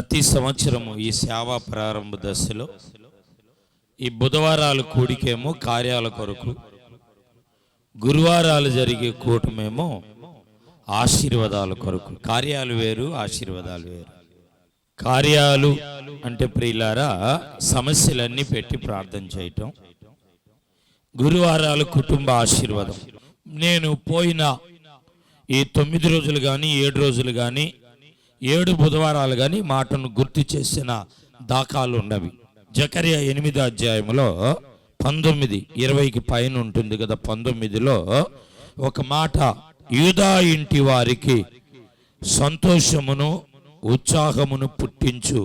ప్రతి సంవత్సరము ఈ సేవా ప్రారంభ దశలో ఈ బుధవారాలు కూడికేమో కార్యాల కొరకు, గురువారాలు జరిగే కూటమేమో ఆశీర్వాదాల కొరకు. కార్యాలు వేరు, ఆశీర్వాదాలు వేరు. కార్యాలు అంటే ప్రియులారా సమస్యలన్నీ పెట్టి ప్రార్థన చేయటం, గురువారాలు కుటుంబ ఆశీర్వాదం. నేను పోయిన ఈ 9 రోజులు కానీ 7 రోజులు కానీ 7 బుధవారాలు కానీ మాటను గుర్తు చేసిన దాఖలు ఉన్నవి. జకర్యా 8వ అధ్యాయంలో 19, 20కి పైన ఉంటుంది కదా. 19లో ఒక మాట, యూదా ఇంటి వారికి సంతోషమును ఉత్సాహమును పుట్టించు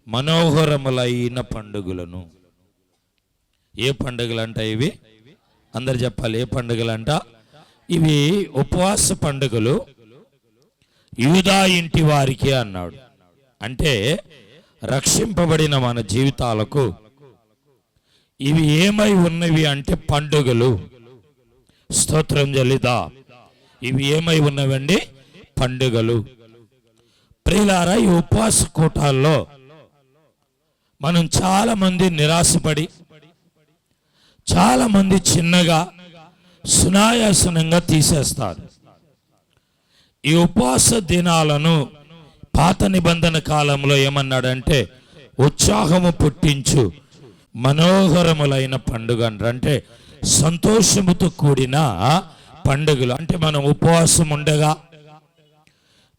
మనోహరములైన పండుగలను. ఏ పండుగలంట ఇవి? అందరు చెప్పాలి, ఏ పండుగలంట ఇవి? ఉపవాస పండుగలు, యూదా ఇంటి వారికి అన్నాడు. అంటే రక్షింపబడిన మన జీవితాలకు ఇవి ఏమై ఉన్నవి అంటే పండుగలు. స్తోత్రం చెల్లిదా. ఇవి ఏమై ఉన్నవండి? పండుగలు. ప్రియులారా, ఈ ఉపవాస కూటాల్లో మనం చాలా మంది నిరాశపడి, చాలా మంది చిన్నగా సునాయాసనంగా తీసేస్తారు. ఈ ఉపవాస దినాలను పాత నిబంధన కాలంలో ఏమన్నాడంటే ఉత్సాహము పుట్టించు మనోహరములైన పండుగ అంటారు. అంటే సంతోషముతో కూడిన పండుగలు. అంటే మనం ఉపవాసం ఉండగా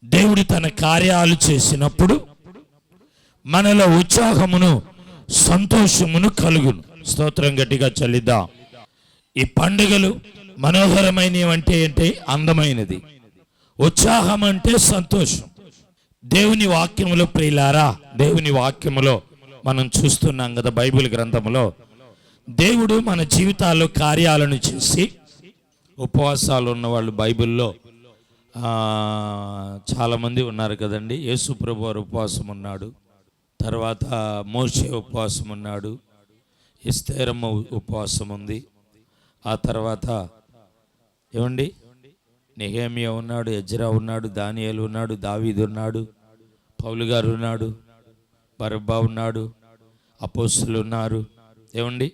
దేవుడు తన కార్యాలు చేసినప్పుడు మనలో ఉత్సాహమును సంతోషమును కలుగును. స్తోత్రం గట్టిగా చెల్లిద్దాం. ఈ పండుగలు మనోహరమైనవి అంటే ఏంటి? అందమైనది. ఉత్సాహం అంటే సంతోషం. దేవుని వాక్యములో ప్రియులారా, దేవుని వాక్యములో మనం చూస్తున్నాం కదా, బైబిల్ గ్రంథములో దేవుడు మన జీవితాల్లో కార్యాలను చేసి, ఉపవాసాలు ఉన్నవాళ్ళు బైబిల్లో చాలామంది ఉన్నారు కదండి. యేసు ప్రభువు వారు ఉపవాసం ఉన్నాడు, తర్వాత మోషే ఉపవాసం ఉన్నాడు, ఎస్తేరమ్మ ఉపవాసం ఉంది, ఆ తర్వాత ఏమండి నెహెమ్యా ఉన్నాడు, ఎజ్రా ఉన్నాడు, దానియేలు ఉన్నాడు, దావీదు ఉన్నాడు, పౌలు గారు ఉన్నాడు, బరబ్బా ఉన్నాడు, అపోస్తులు ఉన్నారు. ఏమండి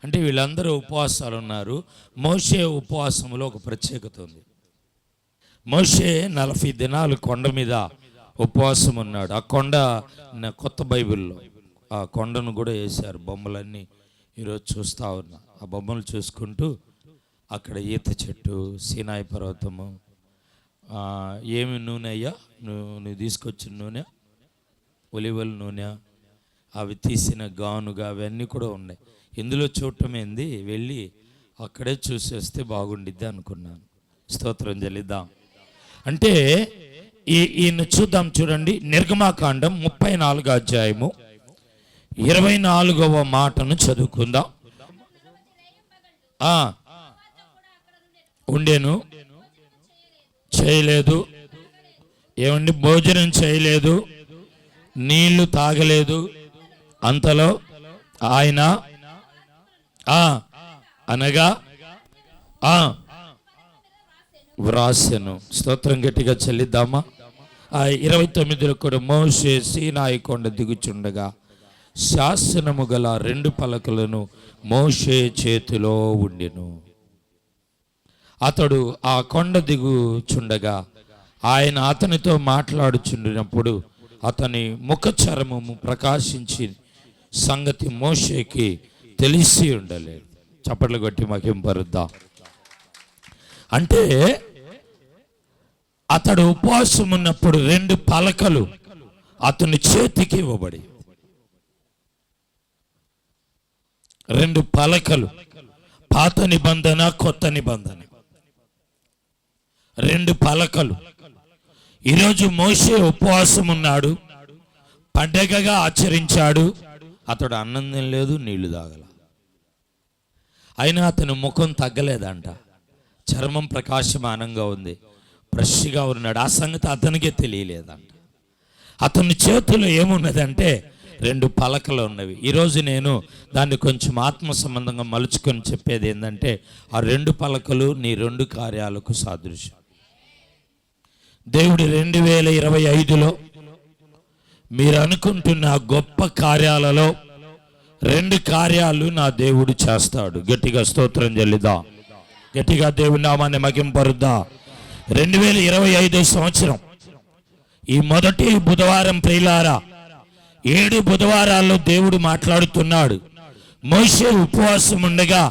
అంటే వీళ్ళందరూ ఉపవాసాలు ఉన్నారు. మోషే ఉపవాసంలో ఒక ప్రత్యేకత ఉంది. మోషే 40 దినాలు కొండ మీద ఉపవాసం ఉన్నాడు. ఆ కొండ కొత్త బైబిల్లో ఆ కొండను కూడా వేశారు బొమ్మలన్నీ. ఈరోజు చూస్తూ ఉన్నా ఆ బొమ్మలు చూసుకుంటూ, అక్కడ ఈత చెట్టు, సీనాయి పర్వతము, ఏమి నూనె అయ్యా నువ్వు తీసుకొచ్చిన నూనె, ఒలివల నూనె, అవి తీసిన గానుగా, అవన్నీ కూడా ఉన్నాయి. ఇందులో చూడటం ఏంది, వెళ్ళి అక్కడే చూసేస్తే బాగుండిద్ది అనుకున్నాను. స్తోత్రం చెల్లిద్దాం. అంటే ఈయన చూద్దాం. చూడండి, నిర్గమాకాండం 34వ అధ్యాయము 24వ మాటను చదువుకుందాం. ఉండేను, చేయలేదు. ఏమండి? భోజనం చేయలేదు, నీళ్లు తాగలేదు. అంతలో ఆయన అనగా వ్రాసెను. స్తోత్రం గట్టిగా చెల్లిద్దామా. 29లో కూడా మోషే సీనాయి కొండ దిగుచుండగా శాసనము గల 2 పలకలను మోషే చేతిలో ఉండెను. అతడు ఆ కొండ దిగుచుండగా ఆయన అతనితో మాట్లాడుచుండినప్పుడు అతని ముఖ చర్మము ప్రకాశించి సంగతి మోషేకి తెలిసి ఉండలేదు. చప్పట్లు కొట్టి మహింపరుద్దాం. అంటే అతడు ఉపవాసం ఉన్నప్పుడు 2 పలకలు అతని చేతికి ఇవ్వబడి, 2 పలకలు, పాత నిబంధన కొత్త నిబంధన, 2 పలకలు. ఈరోజు మోషే ఉపవాసం ఉన్నాడు, పండగగా ఆచరించాడు. అతడు అన్నం తినలేదు, నీళ్లు తాగల. అయినా అతని ముఖం తగ్గలేదంట, చర్మం ప్రకాశమానంగా ఉంది, ఫ్రెష్గా ఉన్నాడు. ఆ సంగతి అతనికే తెలియలేదంట. అతని చేతిలో ఏమున్నదంటే 2 పలకలు ఉన్నవి. ఈరోజు నేను దాన్ని కొంచెం ఆత్మ సంబంధంగా మలుచుకొని చెప్పేది ఏంటంటే, ఆ 2 పలకలు నీ 2 కార్యాలకు సాదృశ్యం. దేవుడు 2025లో మీరు అనుకుంటున్న గొప్ప కార్యాలలో 2 కార్యాలు నా దేవుడు చేస్తాడు. గట్టిగా స్తోత్రం చెల్లిద్దాం. గట్టిగా దేవుని నామాన్ని మహింపరుద్దాం. 2025 సంవత్సరం ఈ మొదటి బుధవారం ప్రియులారా, 7 బుధవారాల్లో దేవుడు మాట్లాడుతున్నాడు. మోషే ఉపవాసం ఉండగా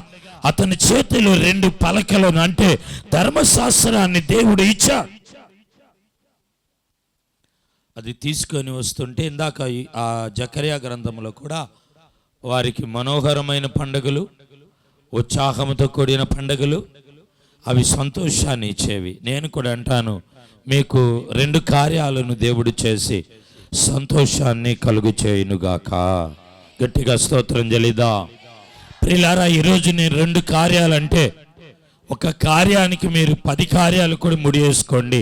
అతని చేతిలో 2 పలకలను, అంటే ధర్మశాస్త్రాన్ని దేవుడు ఇచ్చాడు. అది తీసుకొని వస్తుంటే ఇందాక ఆ జకర్యా గ్రంథంలో కూడా వారికి మనోహరమైన పండుగలు, ఉత్సాహంతో కూడిన పండుగలు, అవి సంతోషాన్ని ఇచ్చేవి. నేను కూడా అంటాను, మీకు 2 కార్యాలను దేవుడు చేసి సంతోషాన్ని కలుగు చేయునుగాక. గట్టిగా స్తోత్రం చెల్లిదా. ప్రియులారా, ఈరోజు నేను 2 కార్యాలంటే, ఒక కార్యానికి మీరు 10 కార్యాలు కూడా ముడివేసుకోండి.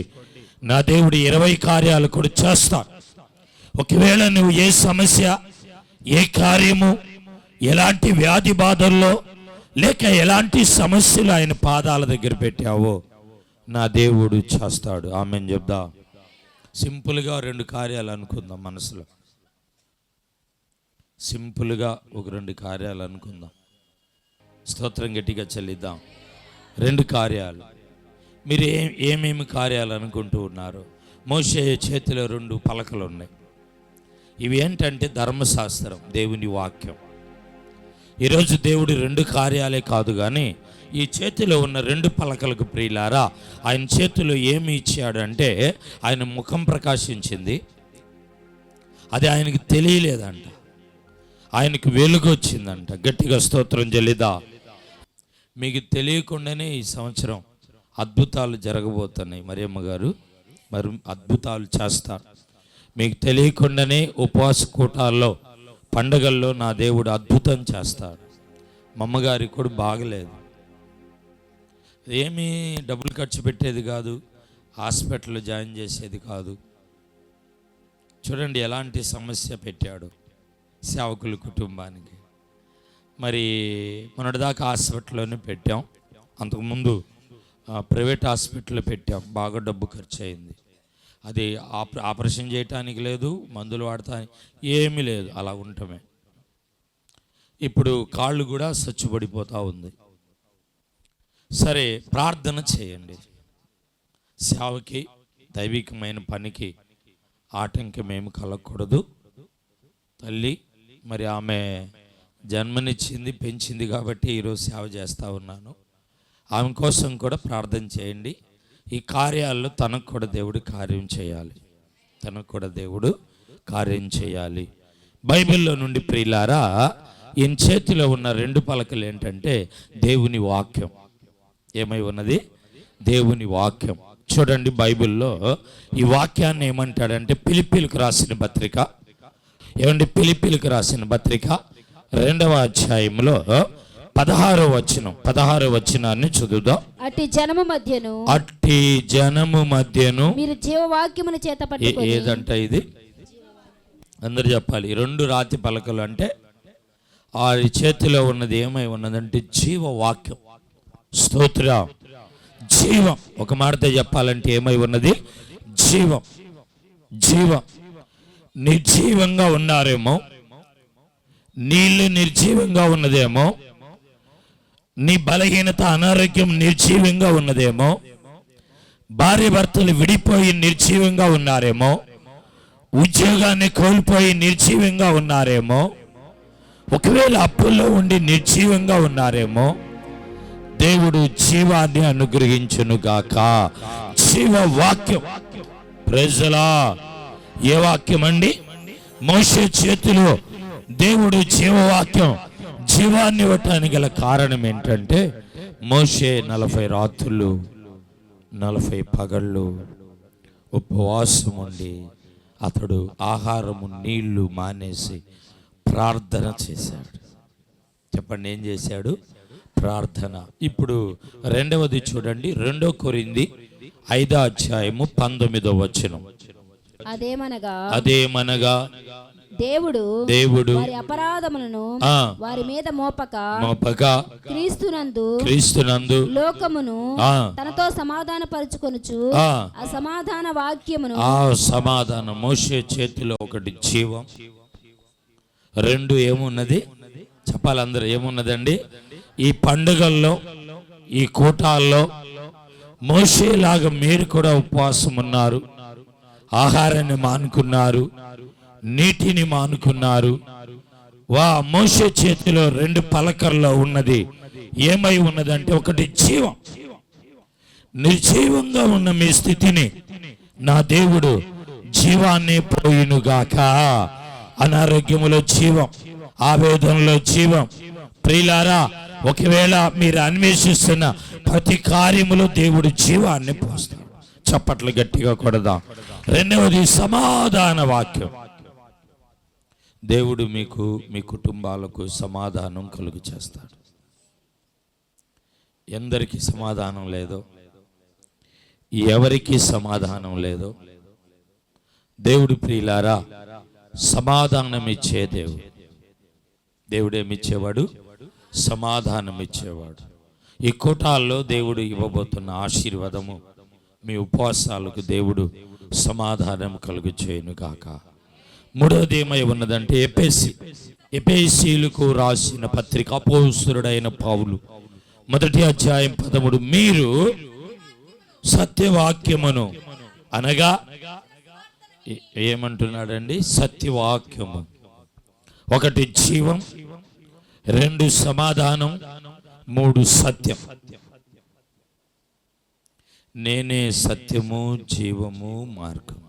నా దేవుడు 20 కార్యాలు కూడా చేస్తాడు. ఒకవేళ నువ్వు ఏ సమస్య, ఏ కార్యము, ఎలాంటి వ్యాధి బాధల్లో లేక ఎలాంటి సమస్యలు ఆయన పాదాల దగ్గర పెట్టావో నా దేవుడు చేస్తాడు. ఆమెన్ చెప్దా. సింపుల్గా 2 కార్యాలు అనుకుందాం. మనసులో సింపుల్గా ఒక 2 కార్యాలు అనుకుందాం. స్తోత్రం గట్టిగా చెల్లిద్దాం. 2 కార్యాలు. మీరు ఏమేమి కార్యాలు అనుకుంటూ ఉన్నారు? మోషే చేతిలో 2 పలకలు ఉన్నాయి. ఇవి ఏంటంటే ధర్మశాస్త్రం, దేవుని వాక్యం. ఈరోజు దేవుడు 2 కార్యాలే కాదు కానీ ఈ చేతిలో ఉన్న 2 పలకలకు ప్రియులారా, ఆయన చేతిలో ఏమి ఇచ్చాడు అంటే, ఆయన ముఖం ప్రకాశించింది. అది ఆయనకి తెలియలేదంట, ఆయనకు వెలుగు వచ్చిందంట. గట్టిగా స్తోత్రం చెల్లిదా. మీకు తెలియకుండానే ఈ సంవత్సరం అద్భుతాలు జరగబోతున్నాయి. మరియమ్మ గారు మరి అద్భుతాలు చేస్తారు. మీకు తెలియకుండానే ఉపవాస కూటాల్లో, పండగల్లో నా దేవుడు అద్భుతం చేస్తాడు. మా అమ్మగారికి కూడా బాగలేదు, ఏమీ డబ్బులు ఖర్చు పెట్టేది కాదు, హాస్పిటల్లో జాయిన్ చేసేది కాదు. చూడండి ఎలాంటి సమస్య పెట్టాడు సేవకుల కుటుంబానికి. మరి మొన్నటిదాకా హాస్పిటల్లోనే పెట్టాం, అంతకుముందు ప్రైవేట్ హాస్పిటల్లో పెట్టాం. బాగా డబ్బు ఖర్చు అయింది. అది ఆపరేషన్ చేయటానికి లేదు, మందులు వాడటానికి ఏమీ లేదు, అలా ఉండటమే. ఇప్పుడు కాళ్ళు కూడా సచ్చుబడిపోతూ ఉంది. సరే, ప్రార్థన చేయండి. సేవకి, దైవికమైన పనికి ఆటంకమేమి కలగకూడదు. తల్లి మరి ఆమె జన్మనిచ్చింది, పెంచింది కాబట్టి ఈరోజు సేవ చేస్తూ ఉన్నాను. ఆమె కోసం కూడా ప్రార్థన చేయండి. ఈ కార్యాల్లో తనకు కూడా దేవుడు కార్యం చేయాలి, తనకు కూడా దేవుడు కార్యం చేయాలి. బైబిల్లో నుండి ప్రియులారా, ఈయన చేతిలో ఉన్న 2 పలకలు ఏంటంటే దేవుని వాక్యం. ఏమై ఉన్నది? దేవుని వాక్యం. చూడండి బైబిల్లో ఈ వాక్యాన్ని ఏమంటాడంటే, ఫిలిప్పీలకు రాసిన పత్రిక, ఏమంటే ఫిలిప్పీలకు రాసిన పత్రిక 2వ అధ్యాయంలో 16వ వచనాన్ని చదువుదాం. అట్టి జనము మధ్యను మీరు జీవవాక్యమును చేత పట్టుకొని. ఏదంట ఇది? అందరు చెప్పాలి. 2 రాతి పలకలు అంటే ఆ చేతిలో ఉన్నది ఏమై ఉన్నదంటే జీవవాక్యం. స్తోత్రం. జీవం. ఒక మాటతో చెప్పాలంటే ఏమై ఉన్నది? జీవం. జీవం. నిర్జీవంగా ఉన్నారేమో, నీళ్ళు నిర్జీవంగా ఉన్నదేమో, నీ బలహీనత, అనారోగ్యం నిర్జీవంగా ఉన్నదేమో, భార్య భర్తలు విడిపోయి నిర్జీవంగా ఉన్నారేమో, ఉద్యోగాన్ని కోల్పోయి నిర్జీవంగా ఉన్నారేమో, ఒకవేళ అప్పుల్లో ఉండి నిర్జీవంగా ఉన్నారేమో, దేవుడు జీవాన్ని అనుగ్రహించునుగాక. జీవవాక్యం. ప్రజలా, ఏ వాక్యం అండి? మోషే చేతిలో దేవుడు జీవవాక్యం, జీవాన్ని ఇవ్వటానికి గల కారణం ఏంటంటే, మోషే 40 రాత్రులు 40 పగళ్ళు ఉపవాసం ఉండి అతడు ఆహారము నీళ్లు మానేసి ప్రార్థన చేశాడు. చెప్పండి, ఏం చేశాడు? ప్రార్థన. ఇప్పుడు 2వది చూడండి, 2 కొరింథీ 5వ అధ్యాయము 19వ వచనం. అదేమనగా దేవుడు దేవుడు వారి అపరాధములను వారి మీద మోపక క్రీస్తునందు లోకమును తనతో సమాధాన పరుచుకొనుచు ఆ సమాధాన వాక్యమును సమాధానం. మోషే చేతిలో ఒకటి జీవం, రెండు ఏమున్నది చెప్పాలి అందరూ, ఏమున్నదండి? ఈ పండుగల్లో ఈ కూటాల్లో మోషేలాగా మీరు కూడా ఉపవాసం ఉన్నారు, ఆహారాన్ని మానుకున్నారు, నీటిని మానుకున్నారు. మోషే చేతిలో రెండు పలకల్లో ఉన్నది ఏమై ఉన్నదంటే ఒకటి జీవం. నిర్జీవంగా ఉన్న మీ స్థితిని నా దేవుడు జీవాన్ని పోయినుగాక. అనారోగ్యములో జీవం, ఆవేదనలో జీవం. ప్రియులారా, ఒకవేళ మీరు అన్వేషిస్తున్న ప్రతి కార్యములో దేవుడు జీవాన్ని పోస్తాడు. చప్పట్లు గట్టిగా కొడదాం. రెండవది సమాధాన వాక్యం. దేవుడు మీకు మీ కుటుంబాలకు సమాధానం కలుగు చేస్తాడు. ఎందరికీ సమాధానం లేదో, ఎవరికి సమాధానం లేదో దేవుడు ప్రియులారా సమాధానం ఇచ్చే దేవుడు. దేవుడేమిచ్చేవాడు? సమాధానం ఇచ్చేవాడు. ఈ కూటాల్లో దేవుడు ఇవ్వబోతున్న ఆశీర్వాదము మీ ఉపవాసాలకు దేవుడు సమాధానం కలుగు చేయును గాక. మూడవది ఏమై ఉన్నదంటే ఎఫెసీయులకు రాసిన పత్రిక అపోస్తలుడైన పౌలు 1వ అధ్యాయం 13, మీరు సత్యవాక్యమును అనగా ఏమంటున్నాడండి? సత్యవాక్యము. ఒకటి జీవం, రెండు సమాధానం, మూడు సత్యం. నేనే సత్యము, జీవము, మార్గం.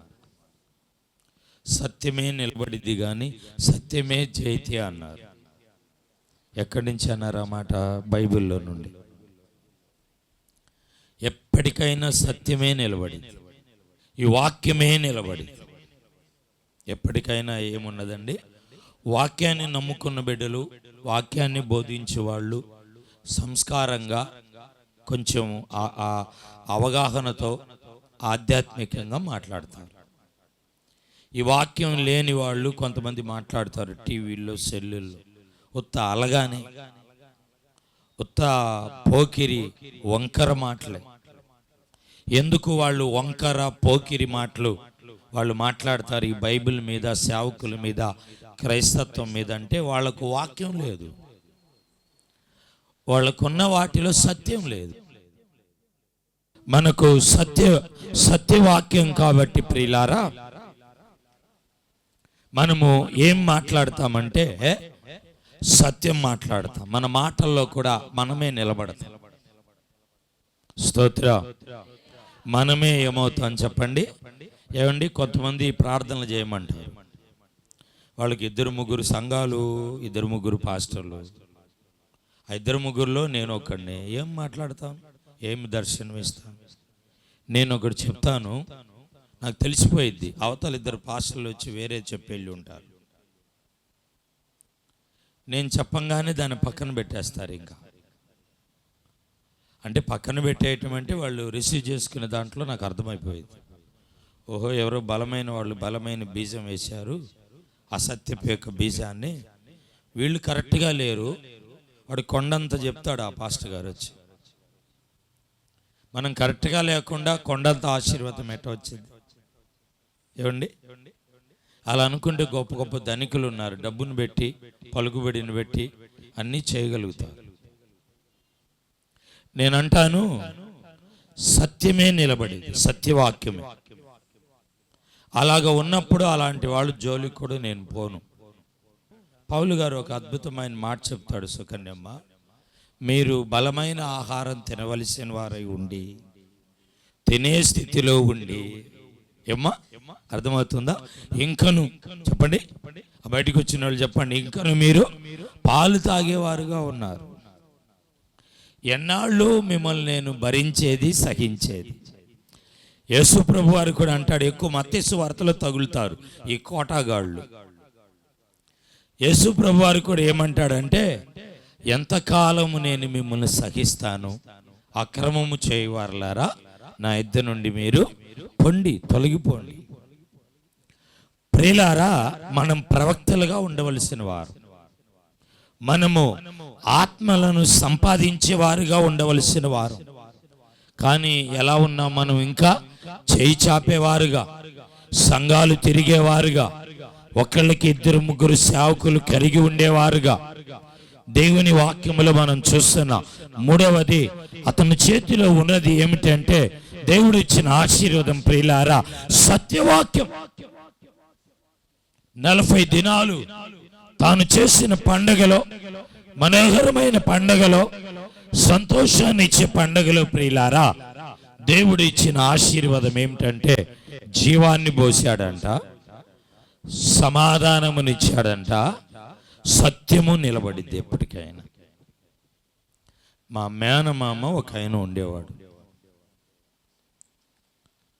సత్యమే నిలబడిది కానీ సత్యమే జైతే అన్నారు. ఎక్కడి నుంచి అన్నారు ఆ మాట? బైబిల్లో నుండి. ఎప్పటికైనా సత్యమే నిలబడింది, ఈ వాక్యమే నిలబడింది. ఎప్పటికైనా ఏమున్నదండి? వాక్యాన్ని నమ్ముకున్న బిడ్డలు, వాక్యాన్ని బోధించే వాళ్ళు సంస్కారంగా కొంచెం అవగాహనతో ఆధ్యాత్మికంగా మాట్లాడతారు. ఈ వాక్యం లేని వాళ్ళు కొంతమంది మాట్లాడతారు టీవీల్లో, సెల్లుల్లో, ఉత్త అలగానే, ఉత్త పోకిరి వంకర మాటలే. ఎందుకు వాళ్ళు వంకర పోకిరి మాటలు వాళ్ళు మాట్లాడతారు ఈ బైబిల్ మీద, సేవకుల మీద, క్రైస్తత్వం మీద? అంటే వాళ్ళకు వాక్యం లేదు, వాళ్ళకున్న వాటిలో సత్యం లేదు. మనకు సత్యవాక్యం కాబట్టి ప్రియులారా మనము ఏం మాట్లాడతామంటే సత్యం మాట్లాడతాం. మన మాటల్లో కూడా మనమే నిలబడతాం. స్తోత్ర. మనమే ఏమవుతాం చెప్పండి? ఏమండి, కొంతమంది ప్రార్థనలు చేయమంటారు, వాళ్ళకి 2-3 సంఘాలు, 2-3 పాస్టర్లు. ఆ 2-3లో నేను ఒకడిని. ఏం మాట్లాడతాం, ఏం దర్శనం ఇస్తాను? నేను ఒకటి చెప్తాను, నాకు తెలిసిపోయిద్ది. అవతల 2 పాస్టర్లు వచ్చి వేరే చెప్పేళ్ళు ఉంటారు. నేను చెప్పంగానే దాన్ని పక్కన పెట్టేస్తారు. ఇంకా అంటే పక్కన పెట్టేయటం అంటే వాళ్ళు రిసీవ్ చేసుకునే దాంట్లో నాకు అర్థమైపోయింది. ఓహో, ఎవరో బలమైన వాళ్ళు బలమైన బీజం వేశారు, అసత్యపు యొక్క బీజాన్ని. వీళ్ళు కరెక్ట్గా లేరు. వాడు కొండంత చెప్తాడు ఆ పాస్టర్ గారు వచ్చి. మనం కరెక్ట్గా లేకుండా కొండంత ఆశీర్వాదం ఎట్ట వచ్చింది? ఏమండి, అలా అనుకుంటే గొప్ప గొప్ప ధనికులు ఉన్నారు, డబ్బును పెట్టి, పలుకుబడిని పెట్టి అన్నీ చేయగలుగుతారు. నేనంటాను సత్యమే నిలబడింది, సత్యవాక్యమే. అలాగ ఉన్నప్పుడు అలాంటి వాళ్ళు జోలికి కూడా నేను పోను. పౌలు గారు ఒక అద్భుతమైన మాట చెప్తాడు, సుకన్యమ్మ, మీరు బలమైన ఆహారం తినవలసిన వారై ఉండి, తినే స్థితిలో ఉండి, ఏమ్మా అర్థమవుతుందా? ఇంకను చెప్పండి, బయటికి వచ్చిన వాళ్ళు చెప్పండి, ఇంకను మీరు పాలు తాగేవారుగా ఉన్నారు. ఎన్నాళ్ళు మిమ్మల్ని నేను భరించేది, సహించేది. యేసు ప్రభు వారు కూడా అంటాడు, ఎక్కువ మత్తయి వార్తలో తగులుతారు ఈ కోటాగాళ్ళు. యేసు ప్రభు వారు కూడా ఏమంటాడంటే, ఎంతకాలము నేను మిమ్మల్ని సహిస్తాను, అక్రమము చేయవారులారా నా ఇద్దరి నుండి మీరు పొండి, తొలగిపోండి. ప్రియులారా, మనం ప్రవక్తలుగా ఉండవలసిన వారు, మనము ఆత్మలను సంపాదించే వారుగా ఉండవలసిన వారు. కానీ ఎలా ఉన్నాం మనం? ఇంకా చేయి చాపేవారుగా, సంఘాలు తిరిగేవారుగా, ఒకళ్ళకి ఇద్దరు ముగ్గురు సేవకులు కలిగి ఉండేవారుగా దేవుని వాక్యములో మనం చూస్తున్నాం. మూడవది, అతని చేతిలో ఉన్నది ఏమిటంటే దేవుడు ఇచ్చిన ఆశీర్వాదం. ప్రియులారా, సత్యవాక్యం. 40 దినాలు తాను చేసిన పండగలో, మనోహరమైన పండగలో, సంతోషాన్ని ఇచ్చే పండగలో ప్రియులారా, దేవుడు ఇచ్చిన ఆశీర్వాదం ఏమిటంటే జీవాన్ని పోశాడంట, సమాధానమునిచ్చాడంట, సత్యము నిలబడిద్ది ఎప్పటికైనా. మా మేనమామ ఒక ఆయన ఉండేవాడు.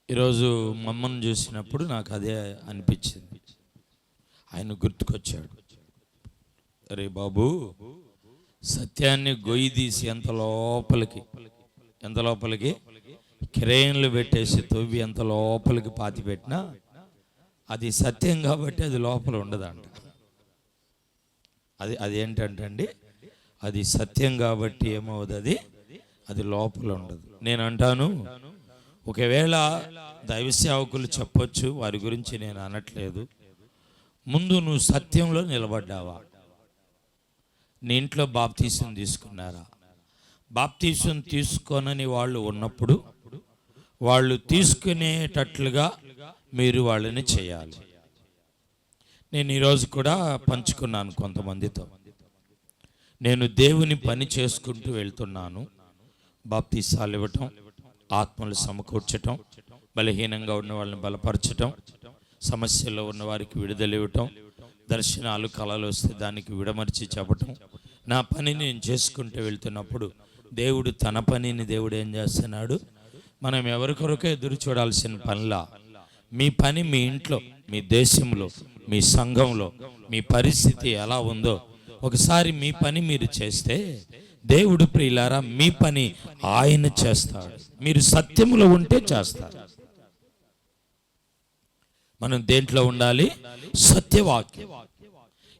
ఈరోజు మమ్మల్ని చూసినప్పుడు నాకు అదే అనిపించింది. ఆయన గుర్తుకొచ్చాడు. అరే బాబు, సత్యాన్ని గొయ్యి తీసి ఎంత లోపలికి క్రేన్లు పెట్టేసి తవ్వి ఎంత లోపలికి పాతి పెట్టినా అది సత్యం కాబట్టి అది లోపల ఉండదంట. అది ఏంటంటే అండి, అది సత్యం కాబట్టి ఏమవుతుంది, అది లోపల ఉండదు. నేను అంటాను, ఒకవేళ దైవ సేవకులు చెప్పొచ్చు, వారి గురించి నేను అనట్లేదు. ముందు నువ్వు సత్యంలో నిలబడ్డావా? నీ ఇంట్లో బాప్తీసం తీసుకున్నారా? బాప్తీసం తీసుకోనని వాళ్ళు ఉన్నప్పుడు వాళ్ళు తీసుకునేటట్లుగా మీరు వాళ్ళని చేయాలి. నేను ఈరోజు కూడా పంచుకున్నాను కొంతమందితో. నేను దేవుని పని చేసుకుంటూ వెళ్తున్నాను. బాప్తీసాలు ఇవ్వటం, ఆత్మలు సమకూర్చటం, బలహీనంగా ఉన్న వాళ్ళని బలపరచటం, సమస్యల్లో ఉన్న వారికి విడుదల ఇవ్వటం, దర్శనాలు కళలు వస్తే దానికి విడమర్చి చెప్పటం, నా పని నేను చేసుకుంటూ వెళ్తున్నప్పుడు దేవుడు తన పనిని దేవుడు ఏం చేస్తున్నాడు? మనం ఎవరికొరకో ఎదురు చూడాల్సిన పనిలా మీ పని, మీ ఇంట్లో, మీ దేశంలో, మీ సంఘంలో మీ పరిస్థితి ఎలా ఉందో ఒకసారి మీ పని మీరు చేస్తే దేవుడు ప్రియులారా మీ పని ఆయన చేస్తాడు. మీరు సత్యములో ఉంటే చేస్తారు. మనం దేంట్లో ఉండాలి? సత్యవాక్యం.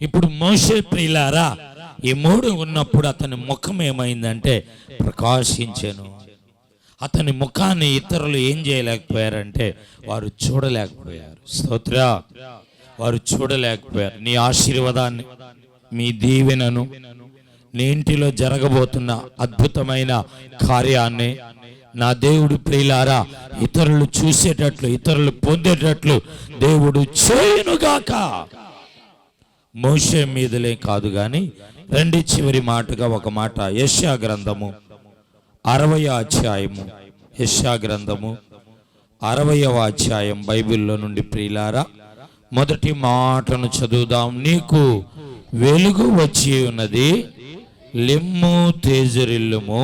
ఇప్పుడు మోషే ప్రియులారా ఈ 3 ఉన్నప్పుడు అతని ముఖం ఏమైందంటే ప్రకాశించెను. అతని ముఖాన్ని ఇతరులు ఏం చేయలేకపోయారంటే వారు చూడలేకపోయారు. స్తోత్ర, వారు చూడలేకపోయారు. నీ ఆశీర్వాదాన్ని, మీ దీవెనను, నీ ఇంటిలో జరగబోతున్న అద్భుతమైన కార్యాన్ని నా దేవుడు ప్రియులారా ఇతరులు చూసేటట్లు, ఇతరులు పొందేటట్లు దేవుడు చేయునుగాక. మోషే మీదలే కాదు కానీ రెండి చివరి మాటగా ఒక మాట, యెషయా గ్రంథము 60వ అధ్యాయము, యెషయా గ్రంథము 60వ అధ్యాయం బైబిల్లో నుండి ప్రియులారా మొదటి మాటను చదువుదాం. నీకు వెలుగు వచ్చి ఉన్నది, లెమ్ము తేజరిల్లుము,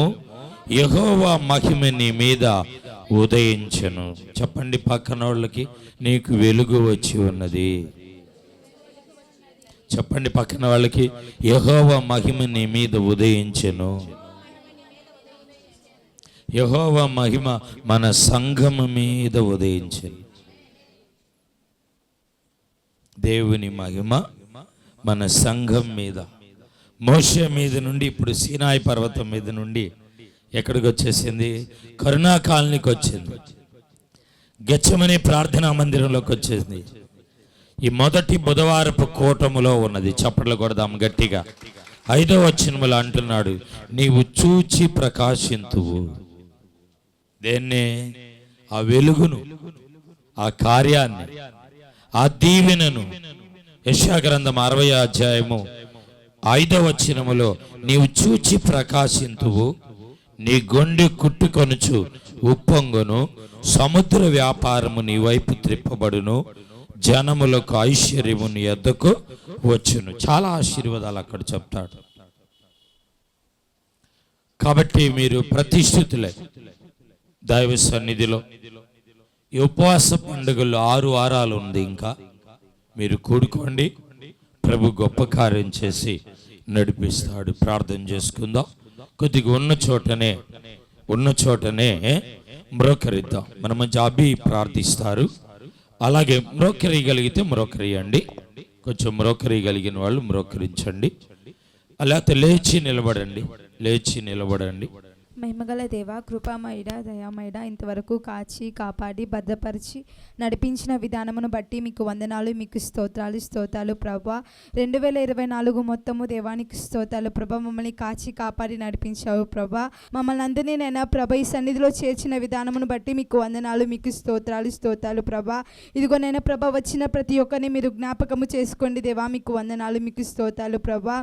యెహోవా మహిమ నీ మీద ఉదయించెను. చెప్పండి పక్కన వాళ్ళకి, నీకు వెలుగు వచ్చి ఉన్నది. చెప్పండి పక్కన వాళ్ళకి, యెహోవా మహిమ నీ మీద ఉదయించెను. యెహోవా మహిమ మన సంఘం మీద ఉదయించెను. దేవుని మహిమ మన సంఘం మీద, మోషే మీద నుండి ఇప్పుడు సీనాయి పర్వతం మీద నుండి ఎక్కడికి వచ్చేసింది? కరుణా కాలనీకి వచ్చింది. గెత్సేమనే ప్రార్థనా మందిరంలోకి వచ్చేసింది. ఈ మొదటి బుధవారపు కూటములో ఉన్నది. చప్పట్లు కొడదాం గట్టిగా. 5వ వచనములో అంటున్నాడు, నీవు చూచి ప్రకాశింతువు. దేన్నే? ఆ వెలుగును, ఆ కార్యాన్ని, ఆ దీవెనను. యెషయా గ్రంథం 60వ అధ్యాయము 5వ వచనములో నీవు చూచి ప్రకాశింతువు, నీ గొండె కుట్టుకొనుచు ఉప్పొంగును, సముద్ర వ్యాపారము నీ వైపు త్రిప్పబడును, జనములకు ఐశ్వర్యము నీ యొద్దకు వచ్చును. చాలా ఆశీర్వాదాలు అక్కడ చెప్తాడు. కాబట్టి మీరు ప్రతిష్ఠితులై దైవ సన్నిధిలో ఈ ఉపవాస పండుగలు 6 వారాలు ఉంది. ఇంకా మీరు కూడుకోండి, ప్రభు గొప్ప కార్యం చేసి నడిపిస్తాడు. ప్రార్థన చేసుకుందాం. కొద్దిగా ఉన్న చోటనే మ్రోకరిద్దాం. మన మంచి అభి ప్రార్థిస్తారు. అలాగే మ్రోకరియగలిగితే మ్రోకరియండి, కొంచెం మ్రోకరియగలిగిన వాళ్ళు మ్రోకరించండి. లేకపోతే లేచి నిలబడండి, లేచి నిలబడండి. మహిమగల దేవ, కృపామయుడ, దయామయుడ, ఇంతవరకు కాచి కాపాడి భద్రపరిచి నడిపించిన విధానమును బట్టి మీకు వందనాలు, మీకు స్తోత్రాలు ప్రభా. 2024 మొత్తము దేవానికి స్తోత్రాలు ప్రభా. మమ్మల్ని కాచి కాపాడి నడిపించావు ప్రభా. మమ్మల్ని అందరినీ నైనా ప్రభా ఈ సన్నిధిలో చేర్చిన విధానమును బట్టి మీకు వందనాలు, మీకు స్తోత్రాలు ప్రభా. ఇదిగో నైనా ప్రభా, వచ్చిన ప్రతి ఒక్కరిని మీరు జ్ఞాపకము చేసుకోండి దేవా, మీకు వందనాలు, మీకు స్తోత్రాలు ప్రభా.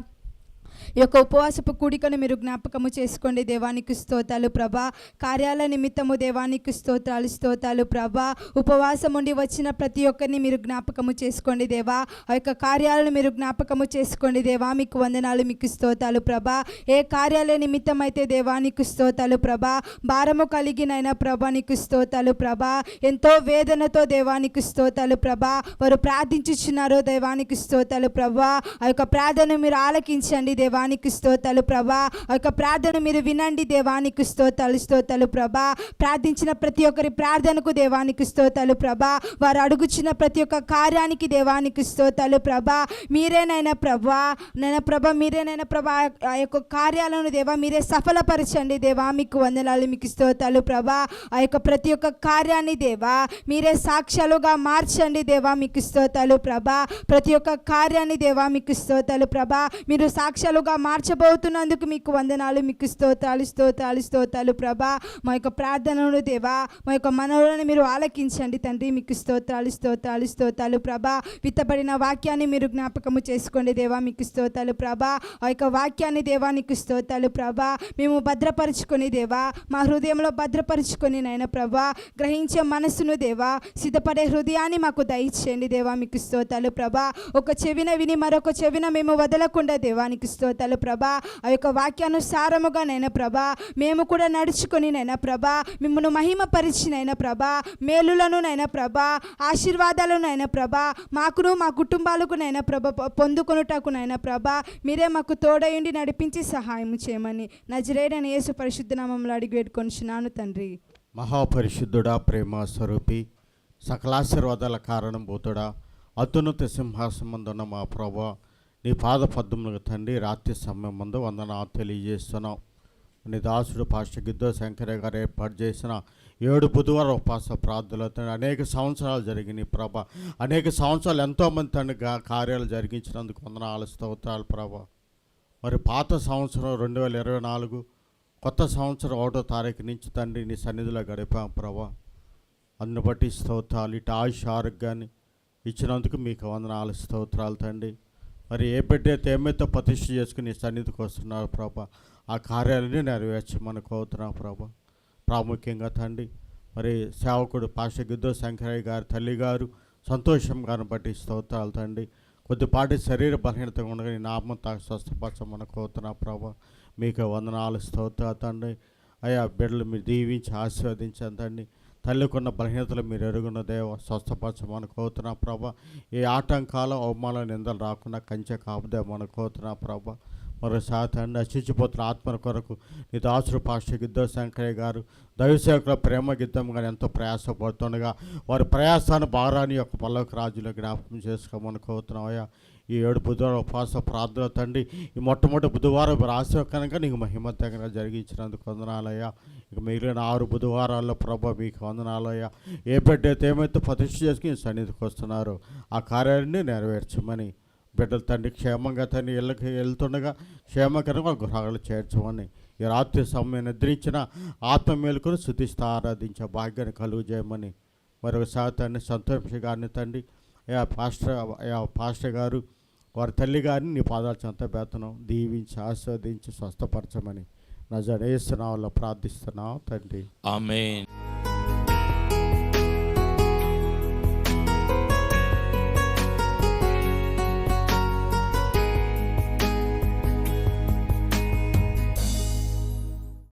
ఈ యొక్క ఉపవాసపు కూడికను మీరు జ్ఞాపకము చేసుకోండి దేవానికి స్తోత్రాలు ప్రభా. కార్యాల నిమిత్తము దేవానికి స్తోత్రాలు ప్రభా. ఉపవాసం ఉండి వచ్చిన ప్రతి ఒక్కరిని మీరు జ్ఞాపకము చేసుకోండి దేవా. ఆ యొక్క కార్యాలను మీరు జ్ఞాపకము చేసుకోండి దేవా, మీకు వందనాలు, మీకు స్తోత్రాలు ప్రభా. ఏ కార్యాల నిమిత్తం అయితే దేవానికి స్తోత్రాలు ప్రభా. భారము కలిగినైనా ప్రభా నీకు స్తోత్రాలు ప్రభా. ఎంతో వేదనతో దేవానికి స్తోత్రాలు ప్రభా. వారు ప్రార్థించుచున్నారో దేవానికి స్తోత్రాలు ప్రభా. ఆ యొక్క ప్రార్థన మీరు ఆలకించండి దేవానికి స్తోత్రాలు ప్రభా. ఆ యొక్క ప్రార్థన మీరు వినండి దేవానికి స్తోత్రాలు ప్రభా. ప్రార్థించిన ప్రతి ఒక్కరి ప్రార్థనకు దేవానికి స్తోత్రాలు ప్రభా. వారు అడుగుచున్న ప్రతి ఒక్క కార్యానికి దేవానికి స్తోత్రాలు ప్రభా. మీరేనైనా ప్రభా, మీరేనైనా ప్రభా, ఆ యొక్క కార్యాలను దేవా మీరే సఫలపరచండి దేవా, మీకు వందనాలు, మీకు స్తోత్రాలు ప్రభా. ఆ యొక్క ప్రతి ఒక్క కార్యాన్ని దేవా మీరే సాక్ష్యాలుగా మార్చండి దేవా, మీకు స్తోత్రాలు ప్రభా. ప్రతి ఒక్క కార్యాన్ని దేవా మీకు స్తోత్రాలు ప్రభా. మీరు సాక్ష్యాలుగా మార్చబోతున్నందుకు మీకు వందనాలు, మీకు స్తోత్రాలు ప్రభా. మా యొక్క ప్రార్థనను దేవా, మా యొక్క మనవులను మీరు ఆలకించండి తండ్రి, మీకు స్తోత్రాలు ప్రభా. విత్తబడిన వాక్యాన్ని మీరు జ్ఞాపకము చేసుకోండి దేవా, మీకు స్తోత్రాలు ప్రభా. ఆ యొక్క వాక్యాన్ని దేవా నీకు స్తోత్రాలు ప్రభా మేము భద్రపరుచుకొని దేవా, మా హృదయంలో భద్రపరుచుకొని నైనా ప్రభా, గ్రహించే మనసును దేవా, సిద్ధపడే హృదయాన్ని మాకు దయచేయండి దేవా, మీకు స్తోత్రాలు ప్రభా. ఒక చెవిన విని మరొక చెవిన మేము వదలకుండా దేవానికి స్తోత్రాలు ప్రభా. ఆ యొక్క వాక్యానుసారముగా నైనా ప్రభా మేము కూడా నడుచుకొని నైనా ప్రభా మిమ్మల్ని మహిమపరిచినైనా ప్రభా, మేలులను నైనా ప్రభా, ఆశీర్వాదాలను నైనా ప్రభా మాకును మా కుటుంబాలకు నైనా ప్రభా పొందుకొనుటకు నైనా ప్రభా మీరే మాకు తోడయుండి నడిపించి సహాయం చేయమని నజరేయుడైన యేసు పరిశుద్ధ నామములో అడిగి వేడుకొనుచున్నాను తండ్రి. మహాపరిశుద్ధుడా, ప్రేమ స్వరూపి, సకలాశీర్వాదాల కారణం భూతుడా, అత్యున్నత సింహాసనమందున్న మా ప్రభా, నీ పాద పద్మములకు తండ్రి రాత్రి సమయం ముందు వందనాలు తెలియజేస్తున్నాం. నీ దాసుడు పాస్టర్ గిద్దో శంకరయ్య గారు ఏర్పాటు చేసిన 7 బుధవారం ఉపవాస ప్రార్థనలు తండ్రి అనేక సంవత్సరాలు జరిగినాయి ప్రభా. అనేక సంవత్సరాలు ఎంతోమంది తండ్రి కార్యాలు జరిగించినందుకు వందనాలు స్తోత్రాలు ప్రభా. మరి పాత సంవత్సరం 2024 కొత్త సంవత్సరం 1వ తారీఖు నుంచి తండ్రి నీ సన్నిధిలో గడిపాం ప్రభా. అందును బట్టి స్తోత్రాలు, ఇటు ఆయుష్ ఆరోగ్యాన్ని ఇచ్చినందుకు మీకు వందనాలు స్తోత్రాలు తండ్రి. మరి ఏ బిడ్డ అయితే ఏమైతే ప్రతిష్ఠ చేసుకుని నీ సన్నిధికి వస్తున్నారు ప్రభా, ఆ కార్యాలని నెరవేర్చమని కోరుతున్నాం ప్రభా. ప్రాముఖ్యంగా తండ్రి మరి సేవకుడు పాస్టర్ గిద్దో శంకరయ్య గారు తల్లి గారు సంతోషం గారిని బట్టి స్తోత్రాలు తండ్రి. కొద్దిపాటి శరీర బలహీనత ఉండగా నీ నామం స్వస్థపరచమని కోరుతున్నాం ప్రభా. మీకు వందనాలు స్తోత్రాలు తండ్రి. అయ్యా బిడ్డలు మీరు దీవించి ఆశీర్వదించండి తండ్రి. తల్లికున్న బలహీనతలు మీరు ఎరుగున్న దేవ స్వస్థపరచమని కోరుతున్నా ప్రభా. ఏ ఆటంకాలు అవమానాలు నిందలు రాకుండా కంచె కాపుదేమని కోరుతున్నా ప్రభా. మరోసారి తండ్రి నశించిపోతున్న ఆత్మల కొరకు నీ దాసుడు పాస్టర్ గిద్దో శంకరయ్య గారు దైవసేవకుల ప్రేమ గిద్దం కానీ ఎంతో ప్రయాసపడుతుండగా వారి ప్రయాసాన్ని భారాన్ని యొక్క పల్లవకి రాజులో జ్ఞాపకం చేసుకోమని కోరుతున్నావయ్యా. ఈ 7 బుధవారం ఉపవాస ప్రార్థన తండ్రి, ఈ మొట్టమొదటి బుధవారం రాశికరంగా నీకు మహిమతంగా జరిగించినందుకు వందనాలయ్యా. ఇక మిగిలిన 6 బుధవారాల్లో ప్రభా మీకు వందనాలయ్యా. ఏ బిడ్డ అయితే ఏమైతే ప్రతిష్ఠ చేసుకుని సన్నిధికి వస్తున్నారో ఆ కార్యాన్ని నెరవేర్చమని, బిడ్డలు తండ్రి క్షేమంగా తండ్రి ఇళ్ళకి వెళ్తుండగా క్షేమకరంగా గృహాలు చేర్చమని, ఈ రాత్రి సమయం నిద్రించిన ఆత్మ మేలుకొని శుద్ధిస్తూ ఆరాధించే భాగ్యాన్ని కలుగు చేయమని మరొకసారి తండ్రి సంతోష గారిని తండ్రి పాస్టర్ గారు వారి తల్లి గారిని నీ పాదాలు చెంత బేతనం దీవించి ఆస్వాదించి స్వస్థపరచమని నజరేయునామములో ప్రార్థిస్తున్నాం తండ్రి. ఆమేన్.